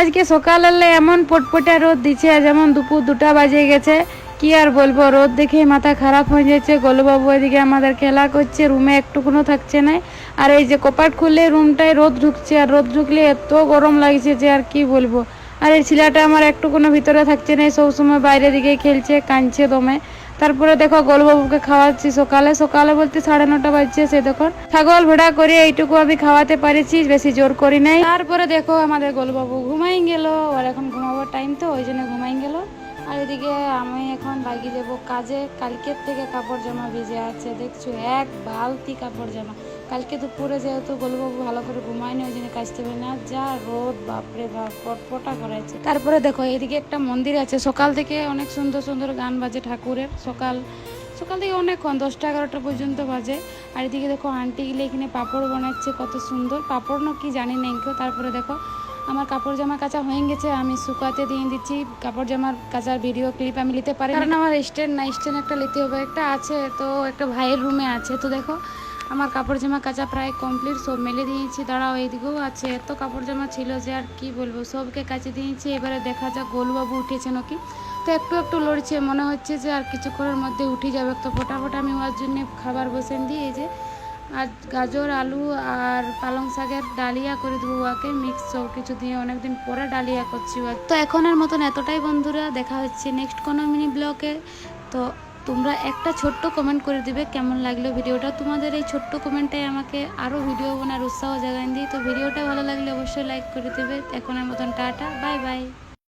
আজকে সকালে এমন পটপটা রোদ দিচ্ছে, যেমন দুপুর 2টা বাজে গেছে। কি আর বলবো, রোদ দেখে মাথা খারাপ হয়ে যাচ্ছে। গোলুবাবু এদিকে আমাদের খেলা করছে, রুমে একটুকুনো থাকছে না। আর এই যে কপাট খুললে রুমটায় রোদ ঢুকছে, আর রোদ ঢুকলে এত গরম লাগছে যে আর কি বলবো। আর এই ছেলেটা আমার একটুকুনো ভিতরে থাকছে না, সবসময় বাইরের দিকে খেলছে, কাঁদছে দমে। তারপরে দেখো গোলবাবুকে খাওয়াচ্ছি সকালে সকালে বলতে 9:30 বাজছে। সে দেখুন ছাগল ভেড়া করে এইটুকু আমি খাওয়াতে পারিছি, বেশি জোর করি নাই। তারপরে দেখো আমাদের গোলবাবু ঘুমাই গেল, আর এখন ঘুমাবার টাইম তো ওই জন্য ঘুমাই গেল। আর এদিকে আমি এখন লাগিয়ে দেবো কাজে। কালকের থেকে কাপড় জামা ভিজে আছে, দেখছো এক বালতি কাপড় জামা। কালকে দুপুরে যেহেতু গোলবাবু ভালো করে ঘুমায়নি, ওই জন্য কাচতে পারি না। যা রোদ, বাপরে বাপ, পটপটা করেছে। তারপরে দেখো এদিকে একটা মন্দির আছে, সকাল থেকে অনেক সুন্দর সুন্দর গান বাজে ঠাকুরের। সকাল থেকে অনেকক্ষণ 10টা 11টা পর্যন্ত বাজে। আর এদিকে দেখো আন্টি গিলে এখানে পাঁপড় বানাচ্ছে, কত সুন্দর পাঁপড় না কি জানি না কেউ। তারপরে দেখো আমার কাপড় জামা কাচা হয়ে গেছে, আমি শুকাতে দিয়ে দিচ্ছি। কাপড় জামার কাচার ভিডিও ক্লিপ আমি নিতে পারি, কারণ আমার স্ট্যান্ড না, স্ট্যান্ড একটা নিতে হবে। একটা আছে তো, একটা ভাইয়ের রুমে আছে। তো দেখো আমার কাপড় জামা কাচা প্রায় কমপ্লিট, সব মেলে দিয়েছি। দাঁড়াও এইদিকেও আছে, এত কাপড় জামা ছিল যে আর কি বলবো, সবকে কাচে দিয়েছি। এবারে দেখা যাক গোলুবাবু উঠেছে নাকি। তো একটু একটু লড়ছে, মনে হচ্ছে যে আর কিছুক্ষণের মধ্যে উঠে যাবে। তো ফটাফট আমি ওর জন্য খাবার বসেন দিই। এই যে আর গাজর আলু আর পালং শাকের ডালিয়া করে দেবো ওকে, মিক্স সব কিছু দিয়ে। অনেকদিন পরে ডালিয়া করছি। তো এখনের মতন এতটাই বন্ধুরা, দেখা হচ্ছে নেক্সট কোনো মিনি ব্লগে। তো তোমরা একটা ছোট্ট কমেন্ট করে দিবে কেমন লাগলো ভিডিওটা। তোমাদের এই ছোট্ট কমেন্টটাই আমাকে আরও ভিডিও বানার উৎসাহ জাগান দিই। তো ভিডিওটা ভালো লাগলে অবশ্যই লাইক করে দেবে। এখনের মতন টাটা, বাই বাই।